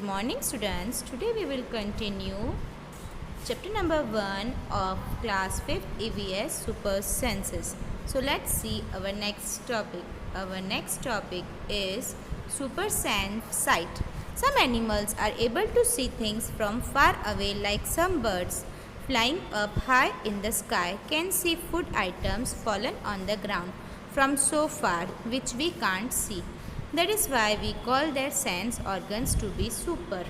morning students. Today we will continue chapter number 1 of class 5th EVS Super Senses. So let's see our next topic. Our next topic is Super Sense Sight. Some animals are able to see things from far away, like some birds flying up high in the sky can see food items fallen on the ground from so far which we can't see. That is why we call their sense organs to be super.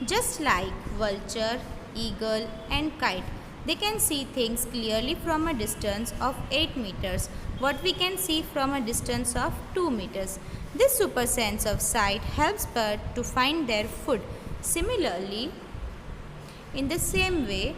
Just like vulture, eagle and kite, they can see things clearly from a distance of 8 meters, what we can see from a distance of 2 meters. This super sense of sight helps birds to find their food. Similarly, in the same way,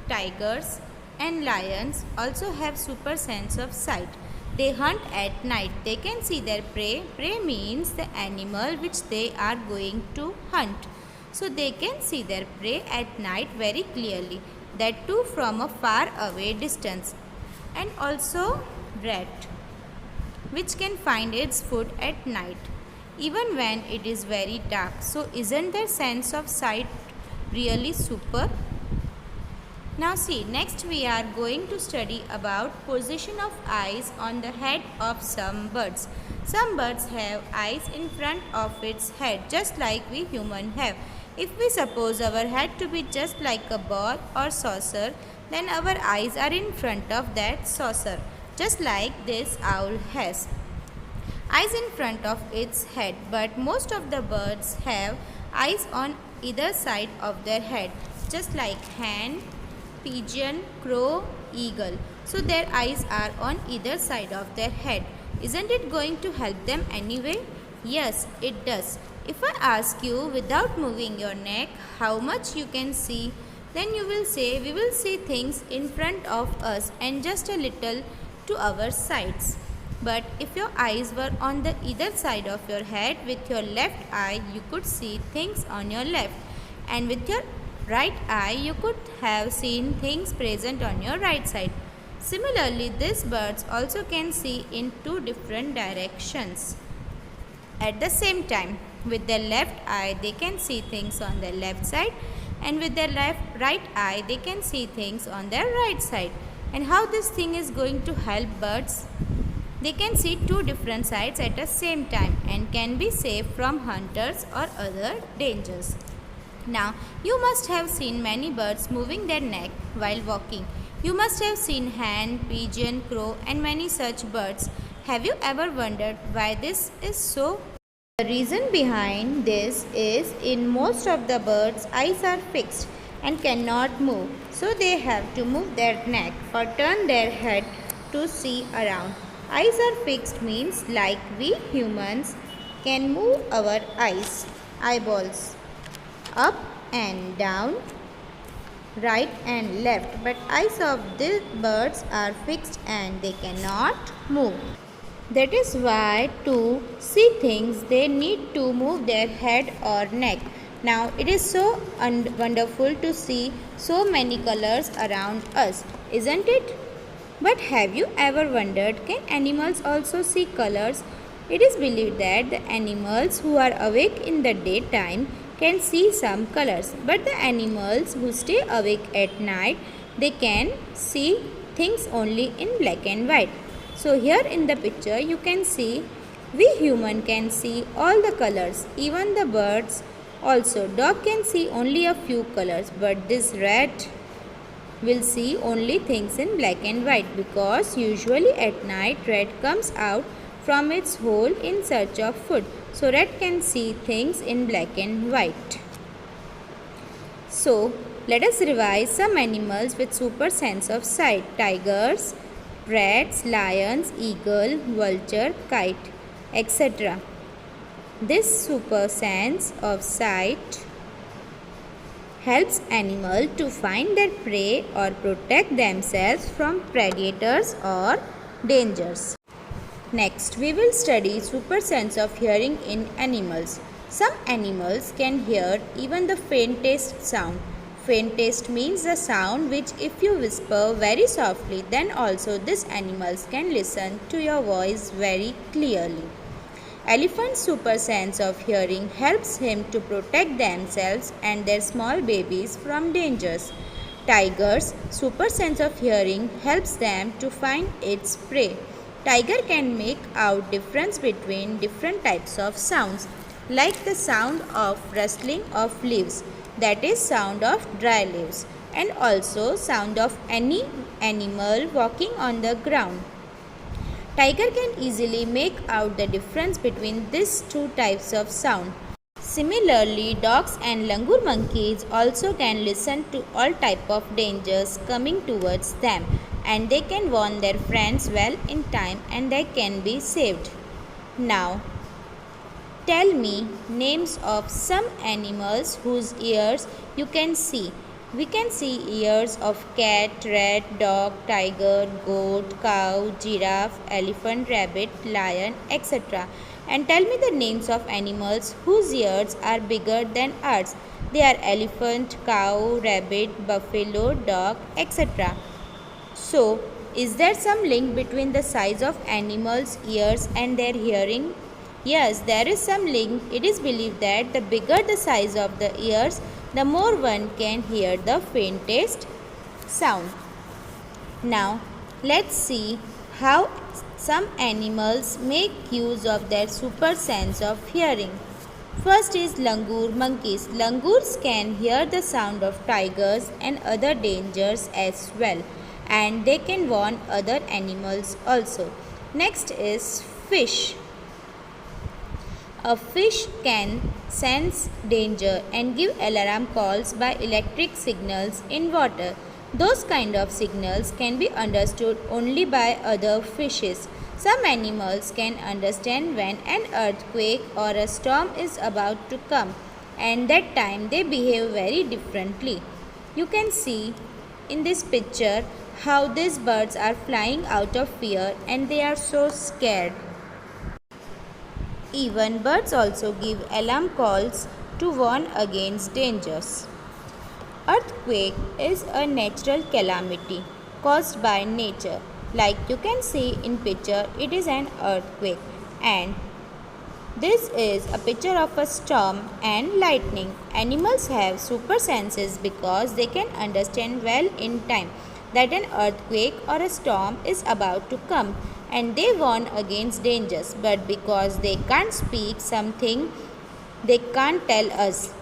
tigers and lions also have super sense of sight. They hunt at night. They can see their prey. Prey means the animal which they are going to hunt. So they can see their prey at night very clearly. That too from a far away distance. And also rat, which can find its food at night, even when it is very dark. So isn't their sense of sight really super? Now see, next we are going to study about position of eyes on the head of some birds. Some birds have eyes in front of its head, just like we human have. If we suppose our head to be just like a ball or saucer, then our eyes are in front of that saucer, just like this owl has eyes in front of its head. But most of the birds have eyes on either side of their head, just like hen, pigeon, crow, eagle. So their eyes are on either side of their head. Isn't it going to help them anyway? Yes, it does. If I ask you without moving your neck how much you can see, then you will say we will see things in front of us and just a little to our sides. But if your eyes were on the either side of your head, with your left eye you could see things on your left, and with your right eye you could have seen things present on your right side. Similarly, these birds also can see in two different directions at the same time. With their left eye they can see things on their left side, and with their right eye they can see things on their right side. And how this thing is going to help birds? They can see two different sides at the same time and can be safe from hunters or other dangers. Now, you must have seen many birds moving their neck while walking. You must have seen hen, pigeon, crow and many such birds. Have you ever wondered why this is so? The reason behind this is in most of the birds' eyes are fixed and cannot move. So they have to move their neck or turn their head to see around. Eyes are fixed means like we humans can move our eyeballs up and down, right and left, but eyes of these birds are fixed and they cannot move. That is why to see things they need to move their head or neck. Now it is so wonderful to see so many colors around us, isn't it? But have you ever wondered, can animals also see colors? It is believed that the animals who are awake in the daytime can see some colors, but the animals who stay awake at night, they can see things only in black and white. So here in the picture you can see we human can see all the colors, even the birds also. Dog can see only a few colors, but this rat will see only things in black and white, because usually at night rat comes out from its hole in search of food. So rat can see things in black and white. So let us revise some animals with super sense of sight: tigers, rats, lions, eagle, vulture, kite, etc. This super sense of sight helps animals to find their prey or protect themselves from predators or dangers. Next, we will study super sense of hearing in animals. Some animals can hear even the faintest sound. Faintest means the sound which if you whisper very softly, then also these animals can listen to your voice very clearly. Elephant's super sense of hearing helps him to protect themselves and their small babies from dangers. Tiger's super sense of hearing helps them to find its prey. Tiger can make out difference between different types of sounds, like the sound of rustling of leaves, that is sound of dry leaves, and also sound of any animal walking on the ground. Tiger can easily make out the difference between these two types of sound. Similarly, dogs and langur monkeys also can listen to all type of dangers coming towards them, and they can warn their friends well in time and they can be saved. Now, tell me names of some animals whose ears you can see. We can see ears of cat, rat, dog, tiger, goat, cow, giraffe, elephant, rabbit, lion, etc. And tell me the names of animals whose ears are bigger than ours. They are elephant, cow, rabbit, buffalo, dog, etc. So, is there some link between the size of animals' ears and their hearing? Yes, there is some link. It is believed that the bigger the size of the ears, the more one can hear the faintest sound. Now, let's see how some animals make use of their super sense of hearing. First is langur monkeys. Langurs can hear the sound of tigers and other dangers as well, and they can warn other animals also. Next is fish. A fish can sense danger and give alarm calls by electric signals in water. Those kind of signals can be understood only by other fishes. Some animals can understand when an earthquake or a storm is about to come, and that time they behave very differently. You can see in this picture how these birds are flying out of fear and they are so scared. Even birds also give alarm calls to warn against dangers. Earthquake is a natural calamity caused by nature. Like you can see in picture, it is an earthquake, and this is a picture of a storm and lightning. Animals have super senses because they can understand well in time that an earthquake or a storm is about to come, and they warn against dangers, but because they can't speak something, they can't tell us.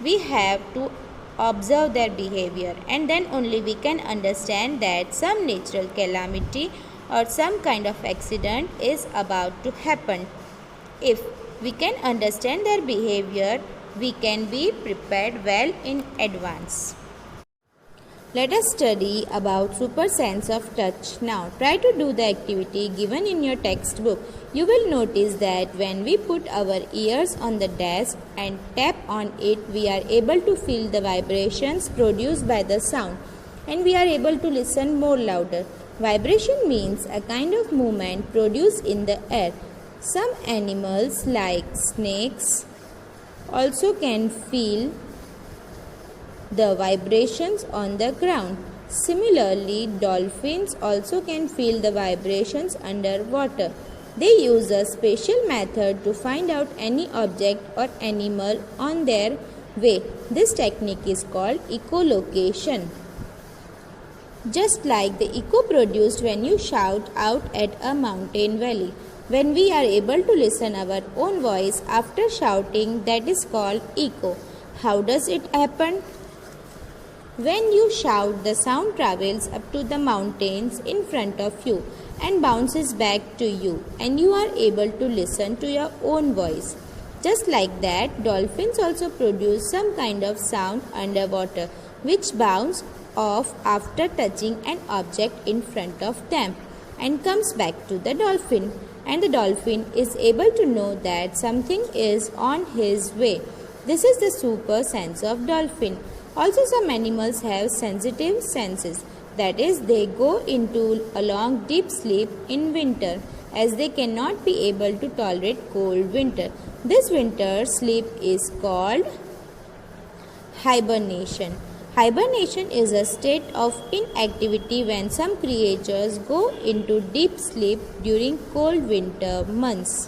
We have to observe their behavior, and then only we can understand that some natural calamity or some kind of accident is about to happen. If we can understand their behavior, we can be prepared well in advance. Let us study about super sense of touch now. Try to do the activity given in your textbook. You will notice that when we put our ears on the desk and tap on it, we are able to feel the vibrations produced by the sound, and we are able to listen more louder. Vibration means a kind of movement produced in the air. Some animals like snakes also can feel the vibrations on the ground. Similarly, dolphins also can feel the vibrations underwater. They use a special method to find out any object or animal on their way. This technique is called echolocation. Just like the echo produced when you shout out at a mountain valley. When we are able to listen our own voice after shouting, that is called echo. How does it happen? When you shout, the sound travels up to the mountains in front of you and bounces back to you, and you are able to listen to your own voice. Just like that, dolphins also produce some kind of sound underwater, which bounce off after touching an object in front of them and comes back to the dolphin. And the dolphin is able to know that something is on his way. This is the super sense of dolphin. Also, some animals have sensitive senses. That is, they go into a long deep sleep in winter, as they cannot be able to tolerate cold winter. This winter sleep is called hibernation. Hibernation is a state of inactivity when some creatures go into deep sleep during cold winter months.